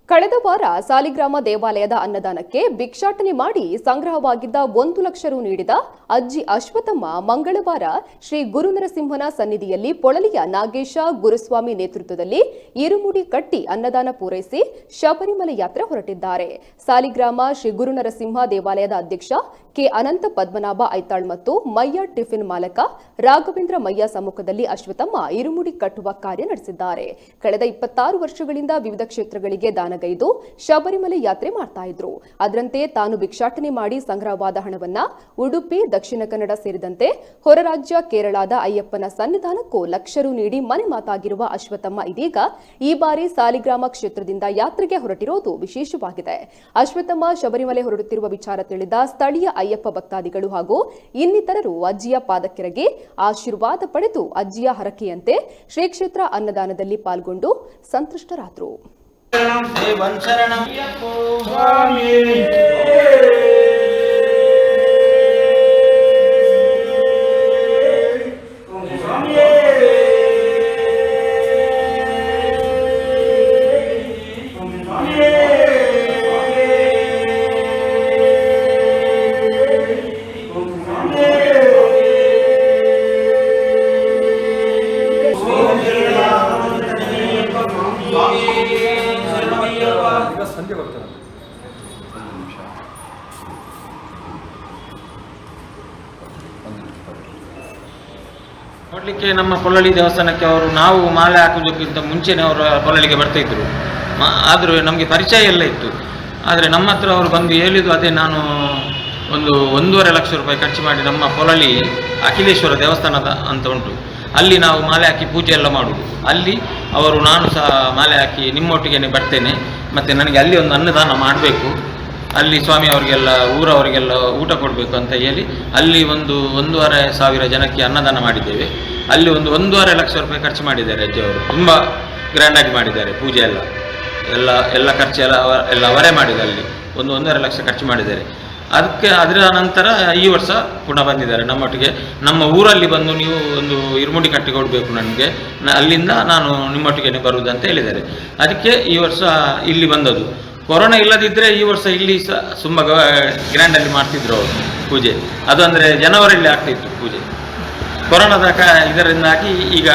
ಕಳೆದ ವಾರ ಸಾಲಿಗ್ರಾಮ ದೇವಾಲಯದ ಅನ್ನದಾನಕ್ಕೆ ಭಿಕ್ಷಾಟನೆ ಮಾಡಿ ಸಂಗ್ರಹವಾಗಿದ್ದ 1 ಲಕ್ಷ ರು ನೀಡಿದ ಅಜ್ಜಿ ಅಶ್ವಥಮ್ಮ ಮಂಗಳವಾರ ಶ್ರೀ ಗುರುನರಸಿಂಹನ ಸನ್ನಿಧಿಯಲ್ಲಿ ಪೊಳಲಿಯ ನಾಗೇಶ ಗುರುಸ್ವಾಮಿ ನೇತೃತ್ವದಲ್ಲಿ ಇರುಮುಡಿ ಕಟ್ಟಿ ಅನ್ನದಾನ ಪೂರೈಸಿ ಶಬರಿಮಲೆ ಯಾತ್ರೆ ಹೊರಟಿದ್ದಾರೆ. ಸಾಲಿಗ್ರಾಮ ಶ್ರೀ ಗುರುನರಸಿಂಹ ದೇವಾಲಯದ ಅಧ್ಯಕ್ಷ ಕೆ ಅನಂತ ಪದ್ಮನಾಭ ಐತಾಳ್ ಮತ್ತು ಮಯ್ಯ ಟಿಫಿನ್ ಮಾಲಕ ರಾಘವೇಂದ್ರ ಮಯ್ಯ ಸಮ್ಮುಖದಲ್ಲಿ ಅಶ್ವಥಮ್ಮ ಇರುಮುಡಿ ಕಟ್ಟುವ ಕಾರ್ಯ ನಡೆಸಿದ್ದಾರೆ. ಕಳೆದ 26 ವರ್ಷಗಳಿಂದ ವಿವಿಧ ಕ್ಷೇತ್ರಗಳಿಗೆ ದಾನಗೈದು ಶಬರಿಮಲೆ ಯಾತ್ರೆ ಮಾಡ್ತಾ ಇದ್ರು. ಅದರಂತೆ ತಾನು ಭಿಕ್ಷಾಟನೆ ಮಾಡಿ ಸಂಗ್ರಹವಾದ ಹಣವನ್ನ ಉಡುಪಿ, ದಕ್ಷಿಣ ಕನ್ನಡ ಸೇರಿದಂತೆ ಹೊರ ರಾಜ್ಯ ಕೇರಳದ ಅಯ್ಯಪ್ಪನ ಸನ್ನಿಧಾನಕ್ಕೂ ಲಕ್ಷ ರು ನೀಡಿ ಮನೆ ಮಾತಾಗಿರುವ ಅಶ್ವಥಮ್ಮ ಇದೀಗ ಈ ಬಾರಿ ಸಾಲಿಗ್ರಾಮ ಕ್ಷೇತ್ರದಿಂದ ಯಾತ್ರೆಗೆ ಹೊರಟಿರೋದು ವಿಶೇಷವಾಗಿದೆ. ಅಶ್ವಥಮ್ಮ ಶಬರಿಮಲೆ ಹೊರಡುತ್ತಿರುವ ವಿಚಾರ ತಿಳಿದ ಸ್ಥಳೀಯ ಅಯ್ಯಪ್ಪ ಭಕ್ತಾದಿಗಳು ಹಾಗೂ ಇನ್ನಿತರರು ಅಜ್ಜಿಯ ಪಾದಕ್ಕೆರಗಿ ಆಶೀರ್ವಾದ ಪಡೆದು ಅಜ್ಜಿಯ ಹರಕೆಯಂತೆ ಶ್ರೀ ಕ್ಷೇತ್ರ ಅನ್ನದಾನದಲ್ಲಿ ಪಾಲ್ಗೊಂಡು ಸಂತುಷ್ಟರಾದರು. ಸಂಜೆ ಬರ್ತಾರೆ. ನೋಡಲಿಕ್ಕೆ ನಮ್ಮ ಪೊಳಲಿ ದೇವಸ್ಥಾನಕ್ಕೆ ಅವರು ನಾವು ಮಾಲೆ ಹಾಕೋದಕ್ಕಿಂತ ಮುಂಚೆನೇ ಅವರು ಪೊಳಲಿಗೆ ಬರ್ತಾಯಿದ್ರು. ಆದರೂ ನಮಗೆ ಪರಿಚಯ ಎಲ್ಲ ಇತ್ತು. ಆದರೆ ನಮ್ಮ ಹತ್ರ ಅವರು ಬಂದು ಹೇಳಿದ್ದು ಅದೇ, ನಾನು 1.5 ಲಕ್ಷ ರೂಪಾಯಿ ಖರ್ಚು ಮಾಡಿ ನಮ್ಮ ಪೊಳಲಿ ಅಖಿಲೇಶ್ವರ ದೇವಸ್ಥಾನದ ಅಂತ ಉಂಟು, ಅಲ್ಲಿ ನಾವು ಮಾಲೆ ಹಾಕಿ ಪೂಜೆ ಎಲ್ಲ ಮಾಡುವುದು. ಅಲ್ಲಿ ಅವರು ನಾನು ಸಹ ಮಾಲೆ ಹಾಕಿ ನಿಮ್ಮೊಟ್ಟಿಗೆ ಬರ್ತೇನೆ, ಮತ್ತು ನನಗೆ ಅಲ್ಲಿ ಒಂದು ಅನ್ನದಾನ ಮಾಡಬೇಕು, ಅಲ್ಲಿ ಸ್ವಾಮಿಯವರಿಗೆಲ್ಲ ಊರವರಿಗೆಲ್ಲ ಊಟ ಕೊಡಬೇಕು ಅಂತ ಹೇಳಿ ಅಲ್ಲಿ 1,500 ಜನಕ್ಕೆ ಅನ್ನದಾನ ಮಾಡಿದ್ದೇವೆ. ಅಲ್ಲಿ 1.5 ಲಕ್ಷ ರೂಪಾಯಿ ಖರ್ಚು ಮಾಡಿದ್ದಾರೆ ಅಜ್ಜಿಯವರು. ತುಂಬ ಗ್ರ್ಯಾಂಡಾಗಿ ಮಾಡಿದ್ದಾರೆ. ಪೂಜೆ ಎಲ್ಲ ಖರ್ಚೆಲ್ಲ ಅವರೇ ಮಾಡಿದ್ದಾರೆ. ಅಲ್ಲಿ 1.5 ಲಕ್ಷ ಖರ್ಚು ಮಾಡಿದ್ದಾರೆ. ಅದರ ನಂತರ ಈ ವರ್ಷ ಪುನಃ ಬಂದಿದ್ದಾರೆ ನಮ್ಮೊಟ್ಟಿಗೆ. ನಮ್ಮ ಊರಲ್ಲಿ ಬಂದು ನೀವು ಒಂದು ಇರುಮುಡಿ ಕಟ್ಟಿ ಕೊಡಬೇಕು ನನಗೆ, ಅಲ್ಲಿಂದ ನಾನು ನಿಮ್ಮೊಟ್ಟಿಗೆ ಬರುವುದಂತ ಹೇಳಿದ್ದಾರೆ. ಅದಕ್ಕೆ ಈ ವರ್ಷ ಇಲ್ಲಿ ಬಂದದ್ದು. ಕೊರೋನಾ ಇಲ್ಲದಿದ್ದರೆ ಈ ವರ್ಷ ಇಲ್ಲಿ ಸಹ ತುಂಬ ಗ್ರ್ಯಾಂಡಲ್ಲಿ ಮಾಡ್ತಿದ್ರು ಅವರು ಪೂಜೆ. ಅದು ಅಂದರೆ ಜನವರಿಯಲ್ಲಿ ಆಗ್ತಾಯಿತ್ತು ಪೂಜೆ. ಕೊರೋನಾದ ಇದರಿಂದಾಗಿ ಈಗ